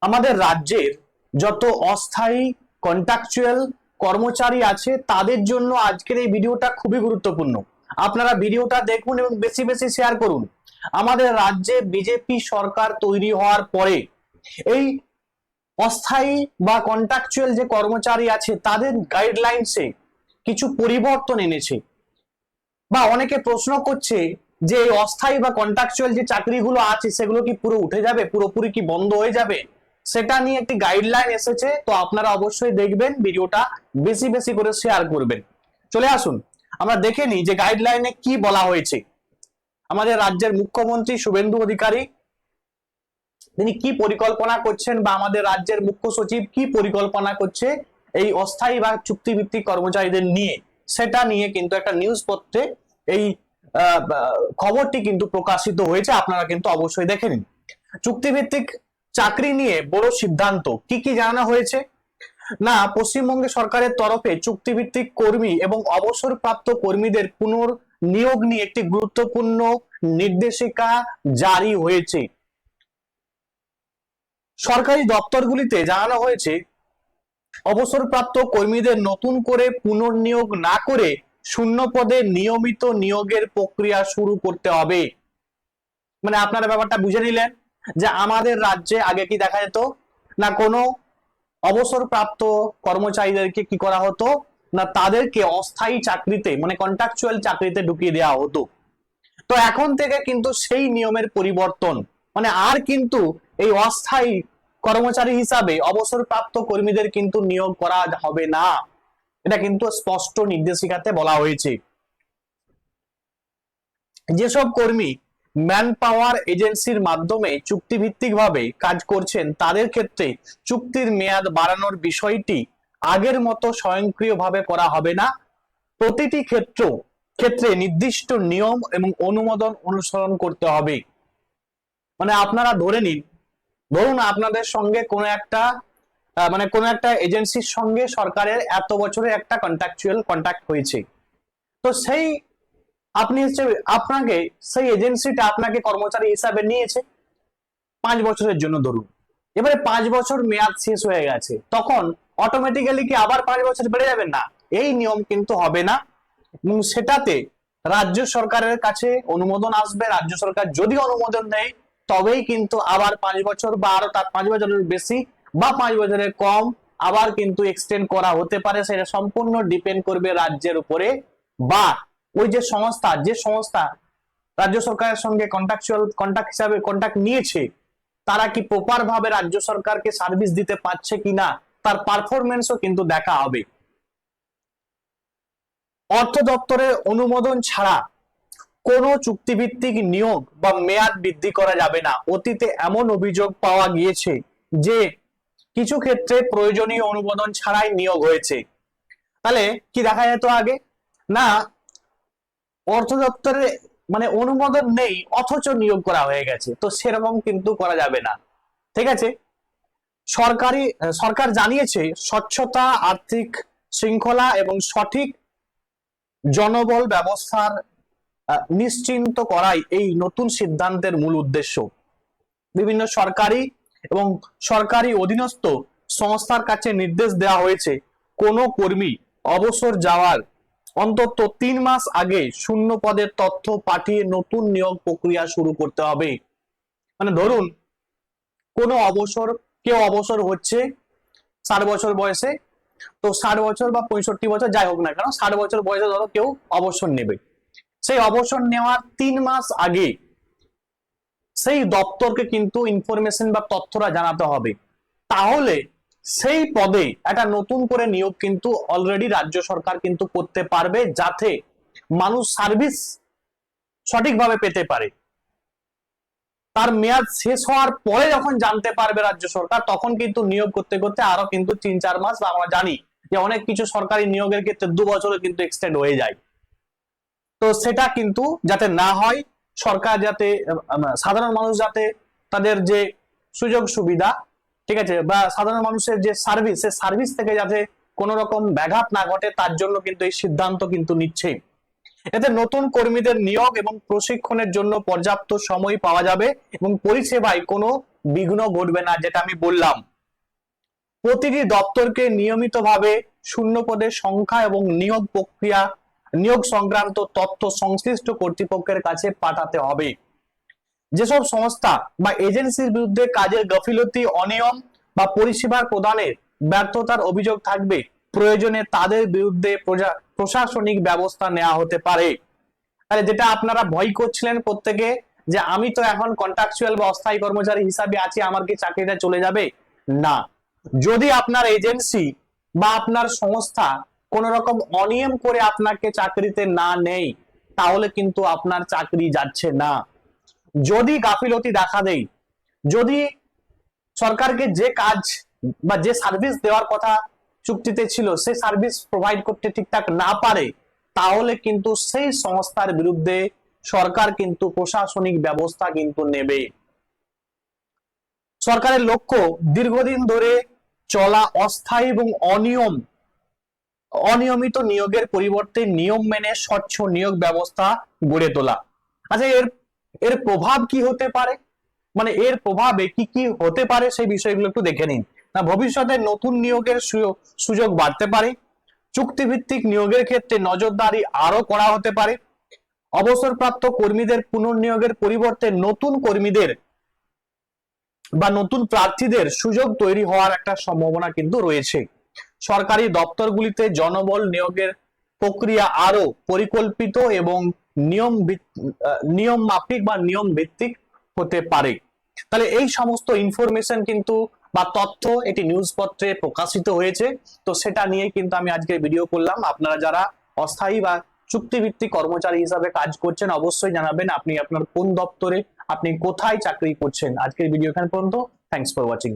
আমাদের রাজ্যের যত অস্থায়ী কন্ট্রাকচুয়াল কর্মচারী আছে তাদের জন্য আজকের এই ভিডিওটা খুবই গুরুত্বপূর্ণ। আপনারা ভিডিওটা দেখুন এবং বেশি বেশি শেয়ার করুন। আমাদের রাজ্যে বিজেপি সরকার তৈরি হওয়ার পরে এই অস্থায়ী বা কন্ট্রাকচুয়াল যে কর্মচারী আছে তাদের গাইডলাইনসে কিছু পরিবর্তন এনেছে। বা অনেকে প্রশ্ন করছে যে এই অস্থায়ী বা কন্ট্রাকচুয়াল যে চাকরিগুলো আছে সেগুলো কি পুরো উঠে যাবে, পুরোপুরি কি বন্ধ হয়ে যাবে, সেটা নিয়ে একটি গাইডলাইন এসেছে। তো আপনারা অবশ্যই দেখবেন, ভিডিওটা বেশি বেশি করে শেয়ার করবেন। চলে আসুন আমরা দেখে নিই যে গাইডলাইনে কি বলা হয়েছে। আমাদের রাজ্যের মুখ্যমন্ত্রী শুভেন্দু অধিকারী তিনি কি পরিকল্পনা করছেন বা আমাদের রাজ্যের মুখ্য সচিব কি পরিকল্পনা করছে এই অস্থায়ী বা চুক্তিভিত্তিক কর্মচারীদের নিয়ে, সেটা নিয়ে কিন্তু একটা নিউজ পত্রে এই খবরটি কিন্তু প্রকাশিত হয়েছে। আপনারা কিন্তু অবশ্যই দেখে নিন। চুক্তিভিত্তিক চাকরি নিয়ে বড় সিদ্ধান্ত কি কি জানানো হয়েছে না, পশ্চিমবঙ্গ সরকারের তরফে চুক্তিভিত্তিক কর্মী এবং অবসরপ্রাপ্ত কর্মীদের পুনর্নিয়োগ নিয়ে একটি গুরুত্বপূর্ণ নির্দেশিকা জারি হয়েছে। সরকারি দপ্তরগুলিতে জানানো হয়েছে অবসরপ্রাপ্ত কর্মীদের নতুন করে পুনর্নিয়োগ না করে শূন্য পদে নিয়মিত নিয়োগের প্রক্রিয়া শুরু করতে হবে। মানে আপনারা ব্যাপারটা বুঝে নিলেন যে আমাদের রাজ্যে আগে কি দেখা যেত না, কোনো অবসরপ্রাপ্ত কর্মচারীদেরকে কি করা হতো না, তাদেরকে অস্থায়ী চাকরিতে মানে কন্ট্রাকচুয়াল চাকরিতে ঢুকিয়ে দেওয়া হতো। তো এখন থেকে কিন্তু সেই নিয়মের পরিবর্তন, মানে আর কিন্তু এই অস্থায়ী কর্মচারী হিসাবে অবসরপ্রাপ্ত কর্মীদের কিন্তু নিয়োগ করা হবে না। এটা কিন্তু স্পষ্ট নির্দেশিকাতে বলা হয়েছে। যেসব কর্মী ম্যান পাওয়ার এজেন্সির মাধ্যমে চুক্তিভিত্তিকভাবে কাজ করছেন তাদের ক্ষেত্রে চুক্তির মেয়াদ বাড়ানোর বিষয়টি আগের মতো স্বয়ংক্রিয়ভাবে করা হবে না। প্রতিটি ক্ষেত্রে নির্দিষ্ট নিয়ম এবং অনুমোদন অনুসরণ করতে হবে। মানে আপনারা ধরে নিন, ধরুন আপনাদের সঙ্গে কোনো একটা কোনো একটা এজেন্সির সঙ্গে সরকারের এত বছরের একটা কন্ট্রাকচুয়াল কন্ট্রাক্ট হয়েছে। তো সেই আপনাকে সেই এজেন্সিটা আপনাকে কর্মচারী হিসাবে নিয়েছে 5 বছরের জন্য ধরুন। এবারে 5 বছর মেয়াদ শেষ হয়ে গেছে, তখন অটোমেটিক্যালি কি আবার 5 বছর বেড়ে যাবেন? না, এই নিয়ম কিন্তু হবে না। এবং সেটাতে রাজ্য সরকারের কাছে অনুমোদন আসবে। রাজ্য সরকার যদি অনুমোদন দেয় তবেই কিন্তু আবার 5 বছর বা আরো তার 5 বছরের বেশি বা 5 বছরের কম আবার কিন্তু এক্সটেন্ড করা হতে পারে। সেটা সম্পূর্ণ ডিপেন্ড করবে রাজ্যের উপরে বা ওই যে সংস্থা রাজ্য সরকারের সঙ্গে কন্ট্রাক্ট হিসাবে কন্ট্রাক্ট নিয়েছে তারা কি প্রপার ভাবে রাজ্য সরকারকে সার্ভিস দিতে পারছে কিনা, তার পারফরমেন্সও কিন্তু দেখা হবে। অর্থ দপ্তরের অনুমোদন ছাড়া কোনো চুক্তিভিত্তিক নিয়োগ বা মেয়াদ বৃদ্ধি করা যাবে না। অতীতে এমন অভিযোগ পাওয়া গিয়েছে যে কিছু ক্ষেত্রে প্রয়োজনীয় অনুমোদন ছাড়াই নিয়োগ হয়েছে। তাহলে কি দেখা যেত আগে না, অর্থ দপ্তরে মানে অনুমোদন নেই অথচ নিয়োগ করা হয়ে গেছে, তো সেরকম কিন্তু করা যাবে না। ঠিক আছে। সরকার জানিয়েছে স্বচ্ছতা, আর্থিক শৃঙ্খলা এবং সঠিক জনবল ব্যবস্থার নিশ্চিন্ত করাই এই নতুন সিদ্ধান্তের মূল উদ্দেশ্য। বিভিন্ন সরকারি এবং সরকারি অধীনস্থ সংস্থার কাছে নির্দেশ দেওয়া হয়েছে কোন কর্মী অবসর যাওয়ার অন্তত 3 মাস আগে শূন্য পদের তথ্য পাঠিয়ে নতুন নিয়োগ প্রক্রিয়া শুরু করতে হবে। মানে ধরুন কেউ অবসর হচ্ছে 60 বছর বয়সে, তো 60 বছর বা 65 বছর যাই হোক না কেন, 60 বছর বয়সে ধরো কেউ অবসর নেবে, সেই অবসর নেওয়ার 3 মাস আগে সেই দপ্তরকে কিন্তু ইনফরমেশন বা তথ্যটা জানাতে হবে। তাহলে সেই পদে একটা নতুন করে নিয়োগ কিন্তু অলরেডি রাজ্য সরকার কিন্তু করতে পারবে, যাতে মানুষ সার্ভিস সঠিকভাবে পেতে পারে। তার মেয়াদ শেষ হওয়ার পরে যখন জানতে পারবে রাজ্য সরকার, তখন কিন্তু নিয়োগ করতে করতে আরো কিন্তু 3-4 মাস, বা আমরা জানি যে অনেক কিছু সরকারি নিয়োগের ক্ষেত্রে 2 বছরে কিন্তু এক্সটেন্ড হয়ে যায়। তো সেটা কিন্তু যাতে না হয়, সরকার যাতে সাধারণ মানুষ যাতে তাদের যে সুযোগ সুবিধা, ঠিক আছে, বা সাধারণ মানুষের যে সার্ভিস, সে সার্ভিস থেকে যাতে কোনো রকম ব্যাঘাত না ঘটে, তার জন্য কিন্তু এই সিদ্ধান্ত কিন্তু নিচ্ছে। এতে নতুন কর্মীদের নিয়োগ এবং প্রশিক্ষণের জন্য পর্যাপ্ত সময় পাওয়া যাবে এবং পরিষেবায় কোনো বিঘ্ন ঘটবে না। যেটা আমি বললাম, প্রতিটি দপ্তরকে নিয়মিতভাবে শূন্য পদের সংখ্যা এবং নিয়োগ সংক্রান্ত তথ্য সংশ্লিষ্ট কর্তৃপক্ষের কাছে পাঠাতে হবে। যেসব সংস্থা বা এজেন্সির বিরুদ্ধে কাজের গাফিলতি, অনিয়ম বা পরিষেবার প্রদানের ব্যর্থতার অভিযোগ থাকবে, প্রয়োজনে তাদের বিরুদ্ধে প্রশাসনিক ব্যবস্থা নেওয়া হতে পারে। তাহলে যেটা আপনারা ভয় করছিলেন প্রত্যেকে, যে আমি তো এখন কন্ট্রাকচুয়াল বা অস্থায়ী কর্মচারী হিসাবে আছি, আমার কি চাকরিটা চলে যাবে? না, যদি আপনার এজেন্সি বা আপনার সংস্থা কোন রকম অনিয়ম করে আপনাকে চাকরিতে না নেয়, তাহলে কিন্তু আপনার চাকরি যাচ্ছে না। যদি গাফিলতি দেখা দেয়, যদি সরকারকে যে কাজ বা যে সার্ভিস দেওয়ার কথা চুক্তিতে ছিল সেই সার্ভিস প্রোভাইড করতে ঠিকঠাক না পারে, তাহলে কিন্তু সেই সংস্থার বিরুদ্ধে সরকার কিন্তু প্রশাসনিক ব্যবস্থা কিন্তু নেবে। সরকারের লক্ষ্য দীর্ঘদিন ধরে চলা অস্থায়ী এবং অনিয়মিত নিয়োগের পরিবর্তে নিয়ম মেনে স্বচ্ছ নিয়োগ ব্যবস্থা গড়ে তোলা। আচ্ছা, এর প্রভাব কি হতে পারে, মানে এর প্রভাবে কি কি হতে পারে সেই বিষয়গুলো একটু দেখে নিন। না, ভবিষ্যতে নতুন নিয়োগের সুযোগ বাড়তে পারে, চুক্তিভিত্তিক নিয়োগের ক্ষেত্রে নজরদারি আরো করা হতে পারে, অবসরপ্রাপ্ত কর্মীদের পুনর্নিয়োগের পরিবর্তে নতুন কর্মীদের বা নতুন প্রার্থীদের সুযোগ তৈরি হওয়ার একটা সম্ভাবনা কিন্তু রয়েছে। সরকারি দপ্তরগুলিতে জনবল নিয়োগের প্রক্রিয়া আরো পরিকল্পিত এবং নিয়ম মাফিক বা নিয়ম ভিত্তিক হতে পারে। তাহলে এই সমস্ত ইনফরমেশন কিন্তু বা তথ্য এটি নিউজপত্রে প্রকাশিত হয়েছে, তো সেটা নিয়ে কিন্তু আমি আজকে ভিডিও করলাম। আপনারা যারা অস্থায়ী বা চুক্তিভিত্তিক কর্মচারী হিসাবে কাজ করছেন, অবশ্যই জানাবেন আপনি আপনার কোন দপ্তরে, আপনি কোথায় চাকরি করছেন। আজকের ভিডিও এখানে পর্যন্ত। Thanks for watching.